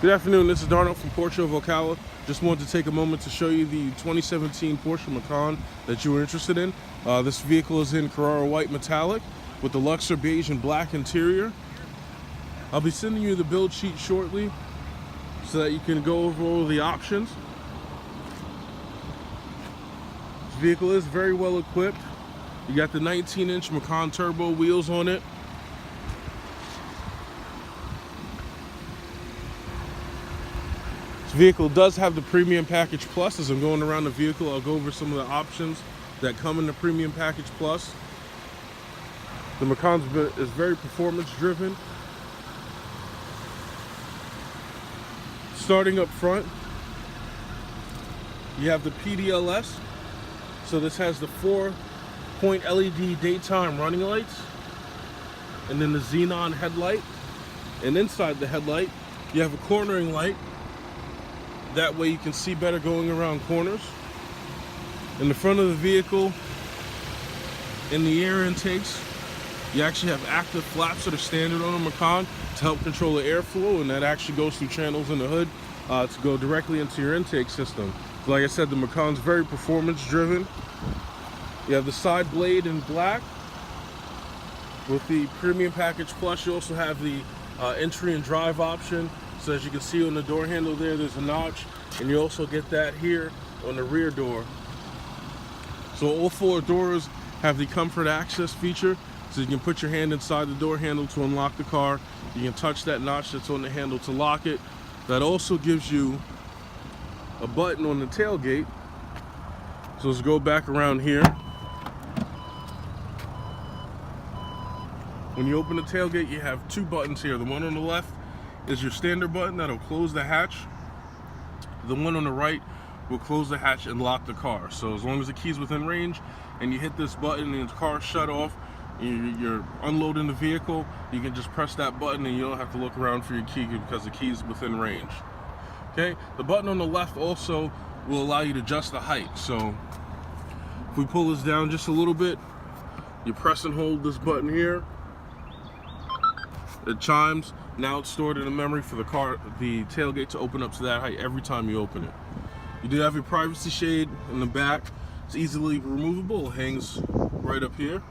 Good afternoon, this is Darnell from Porsche Macan. Just wanted to take a moment to show you the 2017 Porsche Macan that you were interested in. This vehicle is in Carrara White Metallic with the Luxor Beige and Black interior. I'll be sending you the build sheet shortly so that you can go over all the options. This vehicle is very well equipped. You got the 19-inch Macan turbo wheels on it. This vehicle does have the Premium Package Plus. As I'm going around the vehicle, I'll go over some of the options that come in the Premium Package Plus. The Macan is very performance driven. Starting up front, you have the PDLS. So this has the 4-point LED daytime running lights, and then the xenon headlight. And inside the headlight, you have a cornering light. That way you can see better going around corners. In the front of the vehicle, in the air intakes, you actually have active flaps that are standard on a Macan to help control the airflow, and that actually goes through channels in the hood to go directly into your intake system. So like I said, the Macan's very performance driven. You have the side blade in black. With the Premium Package Plus, you also have the entry and drive option. So as you can see on the door handle there's a notch, and you also get that here on the rear door. So all 4 doors have the comfort access feature, so you can put your hand inside the door handle to unlock the car. You can touch that notch that's on the handle to lock it. That also gives you a button on the tailgate. So let's go back around here. When you open the tailgate, you have 2 buttons here. The one on the left is your standard button that'll close the hatch. The one on the right will close the hatch and lock the car. So as long as the key's within range and you hit this button and the car's shut off, you're unloading the vehicle, you can just press that button and you don't have to look around for your key because the key's within range. Okay, the button on the left also will allow you to adjust the height. So if we pull this down just a little bit, you press and hold this button here. It chimes. Now it's stored in the memory for the tailgate to open up to that height every time you open it. You do have your privacy shade in the back. It's easily removable. It hangs right up here.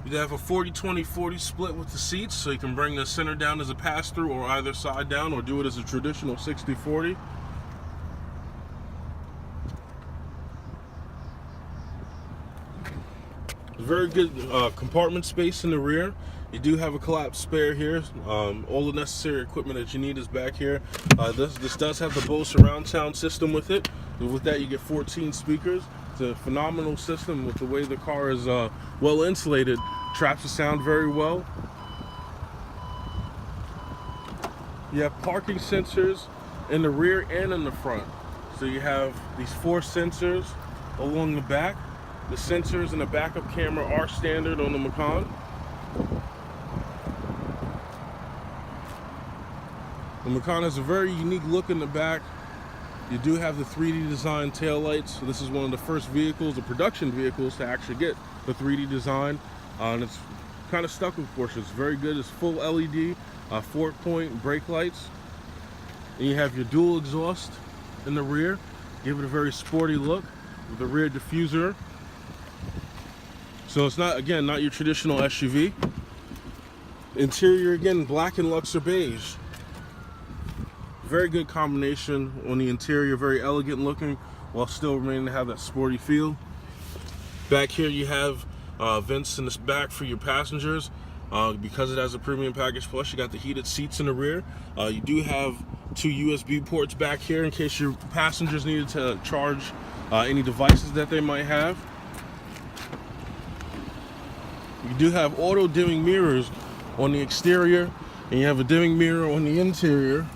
You have a 40-20-40 split with the seats, so you can bring the center down as a pass-through or either side down, or do it as a traditional 60-40. Very good compartment space in the rear. You do have a collapsed spare here. All the necessary equipment that you need is back here. This does have the Bose surround sound system with it. With that, you get 14 speakers. It's a phenomenal system with the way the car is well insulated. Traps the sound very well. You have parking sensors in the rear and in the front. So you have these 4 sensors along the back. The sensors and the backup camera are standard on the Macan. The Macan has a very unique look in the back. You do have the 3D design taillights. So this is one of the first vehicles, the production vehicles, to actually get the 3D design. And it's kind of stuck with Porsche. It's very good. It's full LED, 4-point brake lights. And you have your dual exhaust in the rear. Give it a very sporty look with the rear diffuser. So it's not your traditional SUV. Interior, again, black and Luxor beige. Very good combination on the interior, very elegant looking, while still remaining to have that sporty feel. Back here you have vents in this back for your passengers. Because it has a Premium Package Plus, you got the heated seats in the rear. You do have 2 USB ports back here in case your passengers needed to charge any devices that they might have. You do have auto dimming mirrors on the exterior, and you have a dimming mirror on the interior.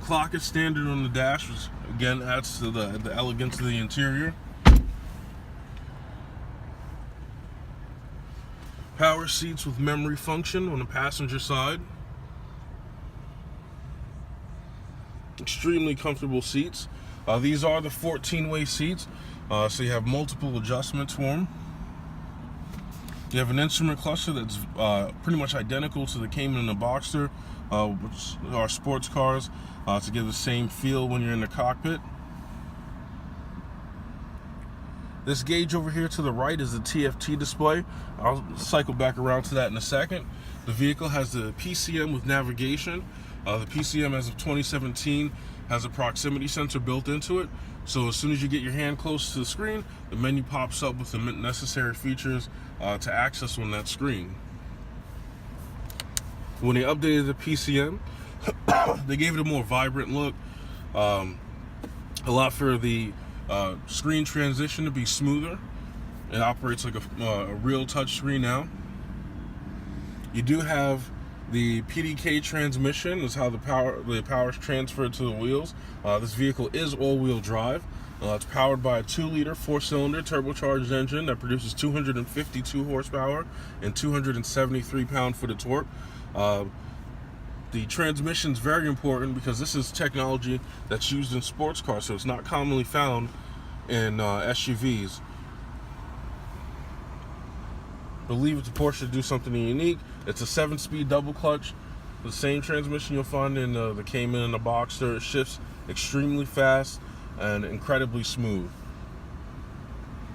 Clock is standard on the dash, which again adds to the elegance of the interior. Power seats with memory function on the passenger side. Extremely comfortable seats. These are the 14-way seats, so you have multiple adjustments for them. You have an instrument cluster that's pretty much identical to the Cayman and the Boxster, which are sports cars, to give the same feel when you're in the cockpit. This gauge over here to the right is the TFT display. I'll cycle back around to that in a second. The vehicle has the PCM with navigation. The PCM, as of 2017, has a proximity sensor built into it. So as soon as you get your hand close to the screen, the menu pops up with the necessary features to access on that screen. When they updated the PCM, they gave it a more vibrant look. A lot for the screen transition to be smoother. It operates like a real touch screen now. You do have the PDK transmission, is how the power is transferred to the wheels. This vehicle is all-wheel drive. It's powered by a 2-liter 4-cylinder turbocharged engine that produces 252 horsepower and 273 pound-foot of torque. The transmission is very important because this is technology that's used in sports cars, so it's not commonly found in SUVs. Believe it's a Porsche to do something unique. It's a 7-speed double clutch, the same transmission you'll find in the Cayman and the Boxster. It shifts extremely fast and incredibly smooth.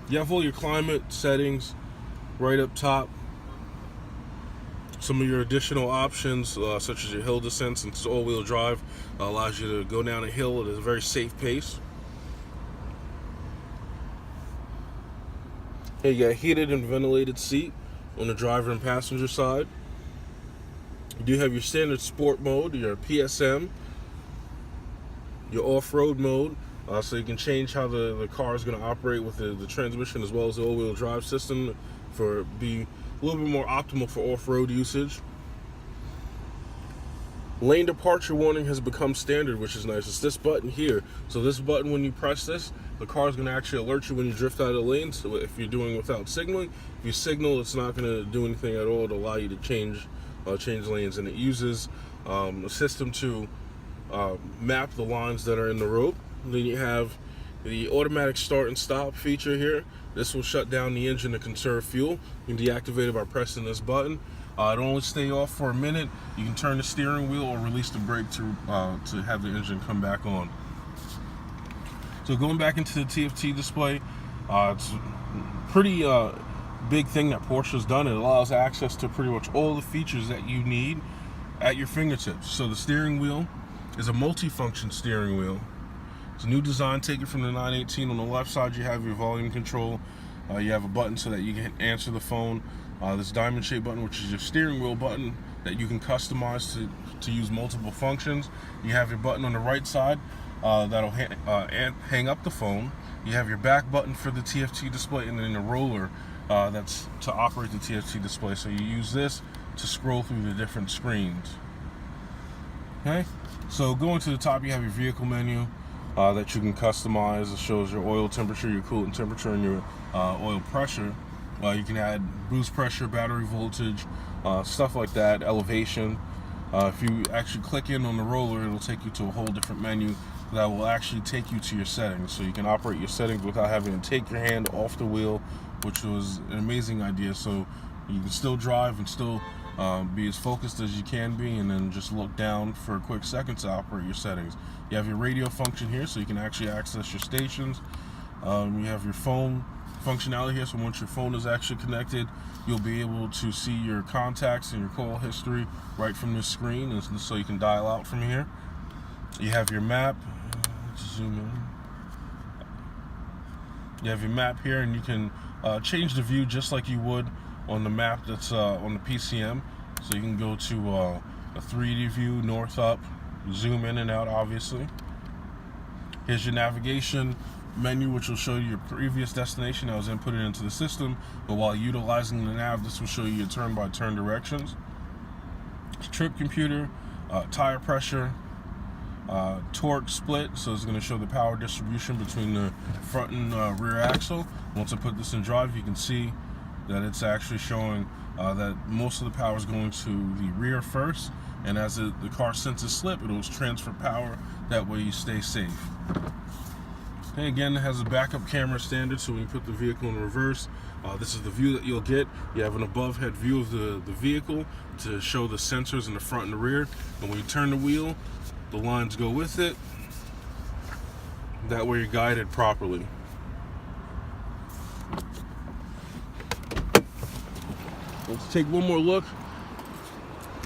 You have all your climate settings right up top. Some of your additional options, such as your hill descent, since it's all-wheel drive, allows you to go down a hill at a very safe pace. Here you got heated and ventilated seat on the driver and passenger side. You do have your standard sport mode, your PSM, your off-road mode, so you can change how the car is going to operate with the transmission as well as the all-wheel drive system for be a little bit more optimal for off-road usage. Lane departure warning has become standard, which is nice. It's this button here. So this button, when you press this, the car is going to actually alert you when you drift out of the lane. So if you're doing without signaling, if you signal, it's not going to do anything at all to allow you to change lanes. And it uses a system to map the lines that are in the road. Then you have the automatic start and stop feature here. This will shut down the engine to conserve fuel. You can deactivate it by pressing this button. It'll only stay off for a minute. You can turn the steering wheel or release the brake to have the engine come back on. So going back into the TFT display, it's a pretty big thing that Porsche's done. It allows access to pretty much all the features that you need at your fingertips. So the steering wheel is a multi-function steering wheel. It's a new design taken from the 918. On the left side, you have your volume control. You have a button so that you can answer the phone. This diamond shaped button, which is your steering wheel button that you can customize to use multiple functions. You have your button on the right side that'll hang up the phone. You have your back button for the TFT display, and then a roller that's to operate the TFT display. So you use this to scroll through the different screens. Okay, so going to the top, you have your vehicle menu that you can customize. It shows your oil temperature, your coolant temperature, and your oil pressure. You can add boost pressure, battery voltage, stuff like that, elevation. If you actually click in on the roller, it'll take you to a whole different menu that will actually take you to your settings. So you can operate your settings without having to take your hand off the wheel, which was an amazing idea. So you can still drive and still be as focused as you can be, and then just look down for a quick second to operate your settings. You have your radio function here, so you can actually access your stations. You have your phone functionality here, so once your phone is actually connected, you'll be able to see your contacts and your call history right from this screen, and so you can dial out from here. You have your map. Let's zoom in. You have your map here, and you can change the view just like you would on the map that's on the PCM. So you can go to a 3D view, north up, zoom in and out, obviously. Here's your navigation menu, which will show you your previous destination that was inputted into the system, but while utilizing the nav, this will show you your turn-by-turn directions. Trip computer, tire pressure, torque split, so it's going to show the power distribution between the front and rear axle. Once I put this in drive, you can see that it's actually showing that most of the power is going to the rear first, and as the car senses slip, it will transfer power. That way you stay safe. Okay, again, it has a backup camera standard, so when you put the vehicle in reverse, this is the view that you'll get. You have an above head view of the vehicle to show the sensors in the front and the rear. And when you turn the wheel, the lines go with it. That way you're guided properly. Let's take one more look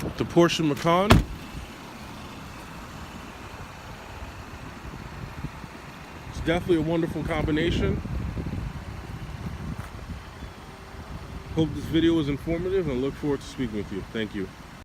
at the Porsche Macan. It's definitely a wonderful combination. Hope this video was informative and I look forward to speaking with you. Thank you.